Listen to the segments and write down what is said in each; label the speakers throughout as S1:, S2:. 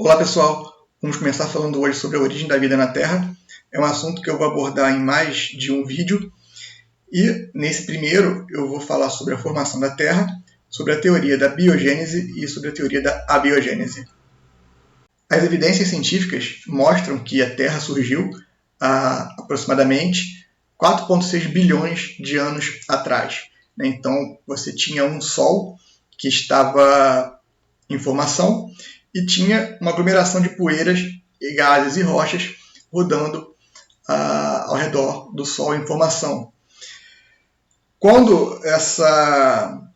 S1: Olá pessoal, vamos começar falando hoje sobre a origem da vida na Terra. É um assunto que eu vou abordar em mais de um vídeo e nesse primeiro eu vou falar sobre a formação da Terra, sobre a teoria da biogênese e sobre a teoria da abiogênese. As evidências científicas mostram que a Terra surgiu há aproximadamente 4,6 bilhões de anos atrás. Então você tinha um Sol que estava em formação e tinha uma aglomeração de poeiras, gases e rochas rodando ao redor do Sol em formação. Quando essa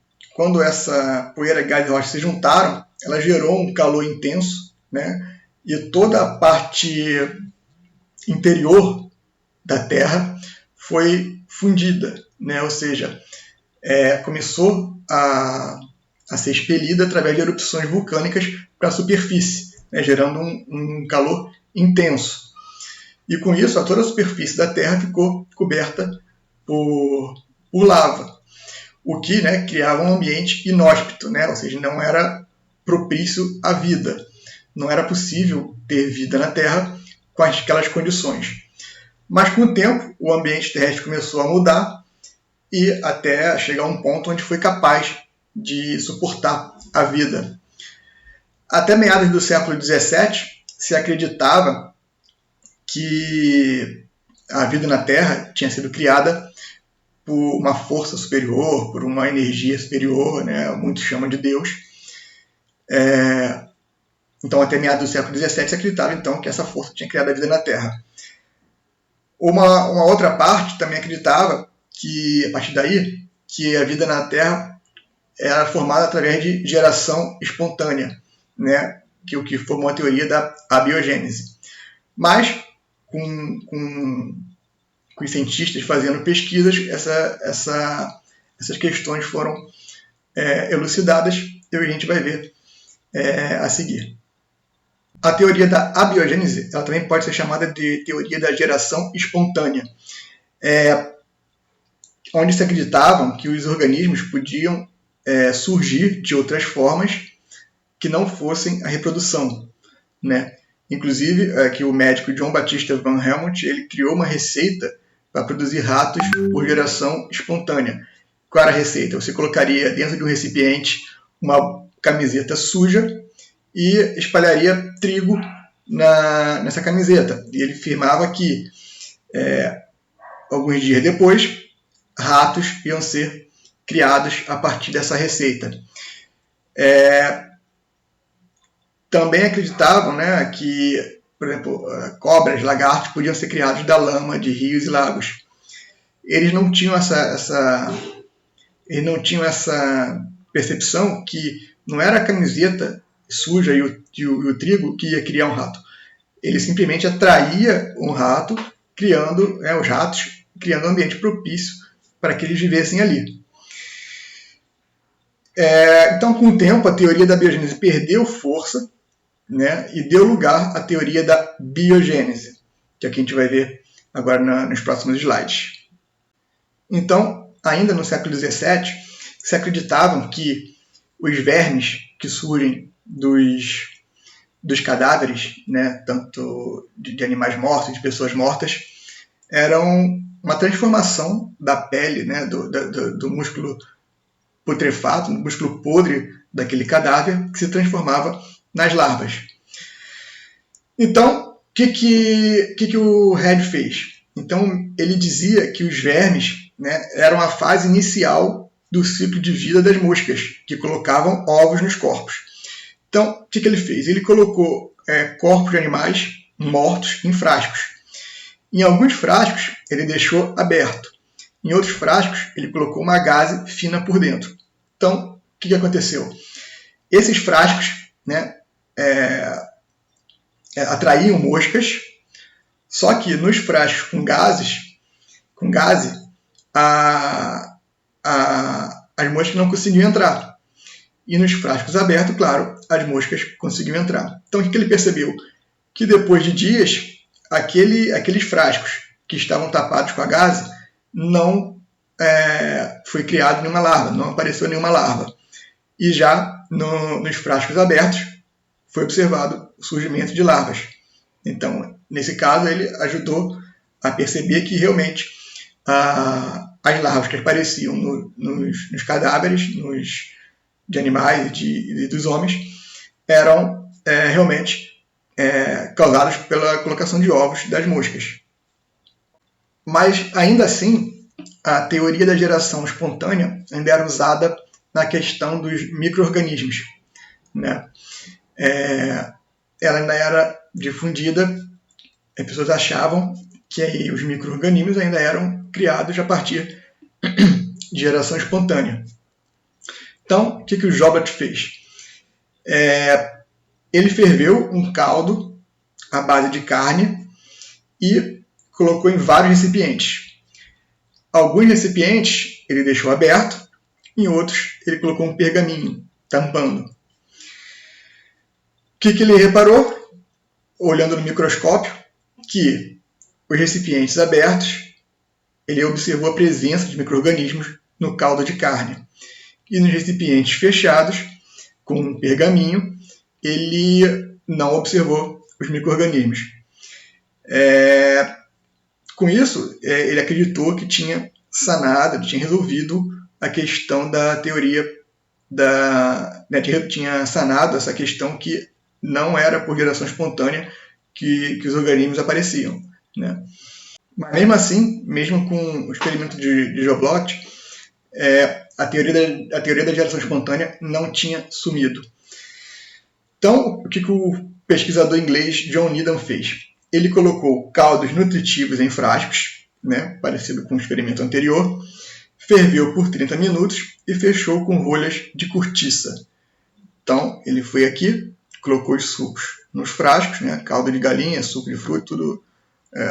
S1: poeira, gás e rocha se juntaram, ela gerou um calor intenso, né? E toda a parte interior da Terra foi fundida, né? Ou seja, começou a ser expelida através de erupções vulcânicas para a superfície, né? Gerando um calor intenso. E com isso, toda a superfície da Terra ficou coberta por lava, o que, né, criava um ambiente inóspito, né? Ou seja, não era propício à vida. Não era possível ter vida na Terra com aquelas condições. Mas com o tempo, o ambiente terrestre começou a mudar e até chegar a um ponto onde foi capaz de suportar a vida. Até meados do século XVII, se acreditava que a vida na Terra tinha sido criada por uma força superior, por uma energia superior, né? Muitos chamam de Deus. Então, até meados do século XVII, se acreditava então, que essa força tinha criado a vida na Terra. Uma outra parte também acreditava que, a partir daí, que a vida na Terra era formada através de geração espontânea, né? Que o que formou a teoria da abiogênese. Mas, com os cientistas fazendo pesquisas, essas questões foram elucidadas e a gente vai ver a seguir. A teoria da abiogênese ela também pode ser chamada de teoria da geração espontânea, onde se acreditavam que os organismos podiam surgir de outras formas que não fossem a reprodução, né? Inclusive, que o médico John Baptista Van Helmont ele criou uma receita para produzir ratos por geração espontânea. Qual era a receita? Você colocaria dentro de um recipiente uma camiseta suja e espalharia trigo nessa camiseta. E ele afirmava que, alguns dias depois, ratos iam ser criados a partir dessa receita. Também acreditavam, né, que, por exemplo, cobras, lagartos podiam ser criados da lama de rios e lagos. Eles não tinham essa percepção que não era a camiseta suja e o trigo que ia criar um rato. Ele simplesmente atraía um rato, criando os ratos, criando um ambiente propício para que eles vivessem ali. Então, com o tempo, a teoria da biogênese perdeu força, né, e deu lugar à teoria da biogênese, que aqui a gente vai ver agora nos próximos slides. Então, ainda no século XVII, se acreditavam que os vermes que surgem dos cadáveres, né, tanto de animais mortos, de pessoas mortas, eram uma transformação da pele, né, do músculo putrefato, do músculo podre daquele cadáver, que se transformava nas larvas. Então, o que o Red fez? Então, ele dizia que os vermes, né, eram a fase inicial do ciclo de vida das moscas, que colocavam ovos nos corpos. Então, o que ele fez? Ele colocou corpos de animais mortos em frascos. Em alguns frascos, ele deixou aberto. Em outros frascos, ele colocou uma gaze fina por dentro. Então, o que aconteceu? Esses frascos, né, atraíam moscas, só que nos frascos com gase, as moscas não conseguiam entrar. E nos frascos abertos, claro, as moscas conseguiam entrar. Então, o que ele percebeu? Que depois de dias, aqueles frascos que estavam tapados com a gase não foi criado nenhuma larva, não apareceu nenhuma larva. E já nos frascos abertos foi observado o surgimento de larvas. Então, nesse caso, ele ajudou a perceber que realmente as larvas que apareciam nos cadáveres de animais e dos homens eram realmente causadas pela colocação de ovos das moscas. Mas, ainda assim, a teoria da geração espontânea ainda era usada na questão dos micro-organismos, né? Ela ainda era difundida, as pessoas achavam que aí os micro-organismos ainda eram criados a partir de geração espontânea. Então, o que o Joubert fez? Ele ferveu um caldo à base de carne e colocou em vários recipientes. Alguns recipientes ele deixou aberto, em outros ele colocou um pergaminho tampando. O que ele reparou? Olhando no microscópio, que os recipientes abertos, ele observou a presença de micro-organismos no caldo de carne. E nos recipientes fechados, com um pergaminho, ele não observou os micro-organismos. Com isso, ele acreditou que tinha sanado, tinha resolvido a questão da teoria tinha sanado essa questão que não era por geração espontânea que os organismos apareciam, né? Mas mesmo assim, mesmo com o experimento de Joubert, a teoria da geração espontânea não tinha sumido. Então, o que o pesquisador inglês John Needham fez? Ele colocou caldos nutritivos em frascos, né, parecido com o experimento anterior, ferveu por 30 minutos e fechou com rolhas de cortiça. Então, ele foi aqui, colocou os sucos nos frascos, né, caldo de galinha, suco de fruta, tudo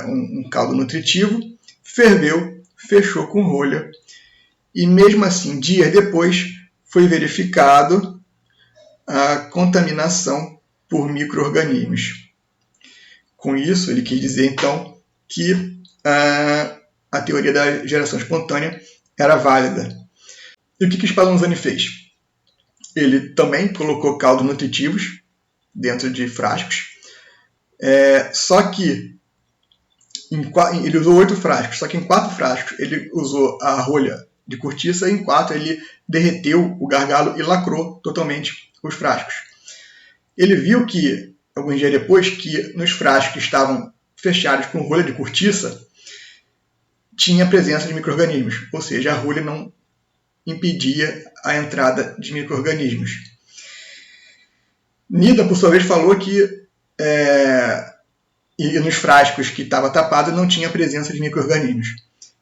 S1: um caldo nutritivo, ferveu, fechou com rolha e mesmo assim, dias depois, foi verificado a contaminação por micro-organismos. Com isso, ele quis dizer, então, que a teoria da geração espontânea era válida. E o que Spallanzani fez? Ele também colocou caldos nutritivos dentro de frascos, só que ele usou 8 frascos, só que em 4 frascos ele usou a rolha de cortiça e em 4 ele derreteu o gargalo e lacrou totalmente os frascos. Ele viu que, alguns dias depois, que nos frascos que estavam fechados com rolha de cortiça, tinha presença de micro-organismos, ou seja, a rolha não impedia a entrada de micro-organismos. Needham, por sua vez, falou que e nos frascos que estava tapado não tinha presença de micro-organismos.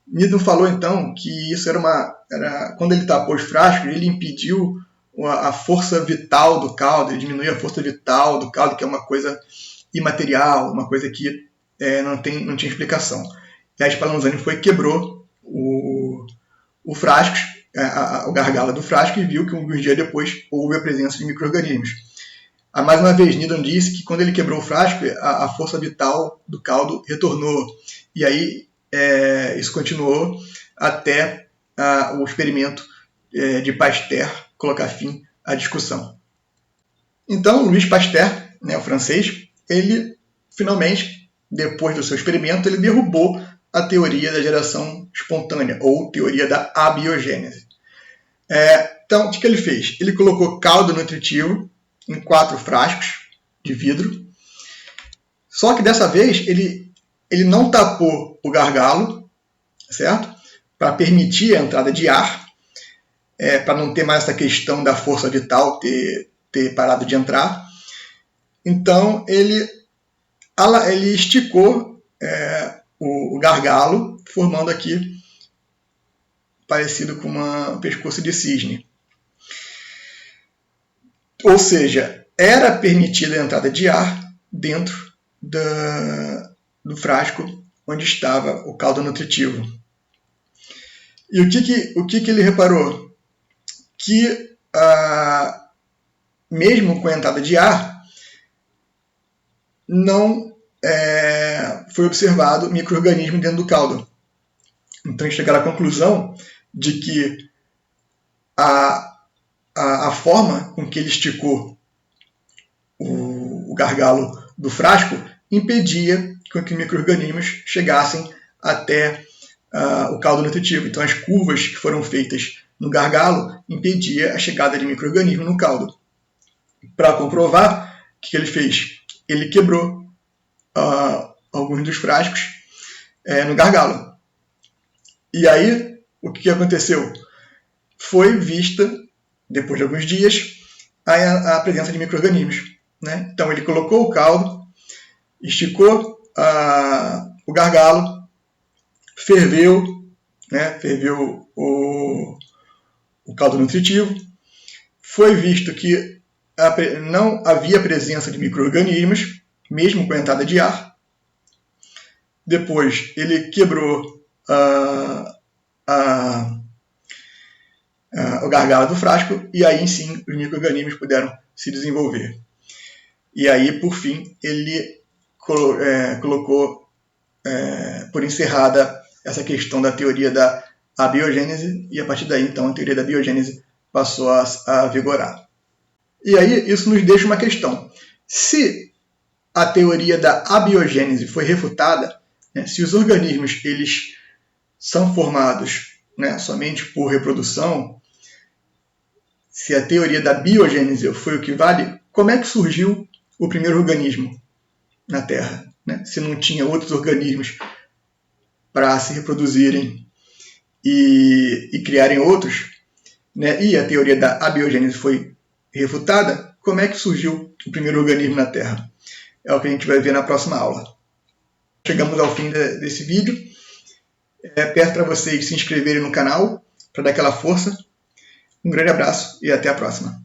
S1: Needham falou, então, que isso era quando ele tapou os frascos, ele impediu a força vital do caldo, ele diminuiu a força vital do caldo, que é uma coisa imaterial, uma coisa que não tinha explicação. E a Spallanzani quebrou o frasco, o gargalo do frasco, e viu que alguns dias depois houve a presença de micro-organismos. Mais uma vez, Needham disse que quando ele quebrou o frasco, a força vital do caldo retornou. E aí isso continuou até o experimento de Pasteur colocar fim à discussão. Então, Louis Pasteur, né, o francês, ele finalmente, depois do seu experimento, ele derrubou a teoria da geração espontânea, ou teoria da abiogênese. Então, o que ele fez? Ele colocou caldo nutritivo em 4 frascos de vidro, só que dessa vez ele não tapou o gargalo, certo? Para permitir a entrada de ar, para não ter mais essa questão da força vital ter parado de entrar. Então ele esticou o gargalo, formando aqui parecido com um pescoço de cisne. Ou seja, era permitida a entrada de ar dentro do frasco onde estava o caldo nutritivo. E o que ele reparou? Que mesmo com a entrada de ar, não foi observado micro-organismo dentro do caldo. Então, eles chegaram à conclusão de que a forma com que ele esticou gargalo do frasco impedia que micro-organismos chegassem até o caldo nutritivo. Então, as curvas que foram feitas no gargalo impedia a chegada de micro-organismo no caldo. Para comprovar, o que ele fez? Ele quebrou alguns dos frascos no gargalo. E aí, o que aconteceu? Foi vista, depois de alguns dias, a presença de micro-organismos, né? Então, ele colocou o caldo, esticou o gargalo, ferveu, né? Ferveu o caldo nutritivo. Foi visto que não havia presença de micro-organismos, mesmo com a entrada de ar. Depois, ele quebrou o gargalo do frasco, e aí sim os micro-organismos puderam se desenvolver. E aí, por fim, ele colocou por encerrada essa questão da teoria da abiogênese, e a partir daí, então, a teoria da biogênese passou a vigorar. E aí, isso nos deixa uma questão. Se a teoria da abiogênese foi refutada, né, se os organismos eles são formados, né, somente por reprodução, se a teoria da biogênese foi o que vale, como é que surgiu o primeiro organismo na Terra? Né? Se não tinha outros organismos para se reproduzirem e criarem outros, né? E a teoria da abiogênese foi refutada, como é que surgiu o primeiro organismo na Terra? É o que a gente vai ver na próxima aula. Chegamos ao fim desse vídeo. Peço para vocês se inscreverem no canal, para dar aquela força. Um grande abraço e até a próxima.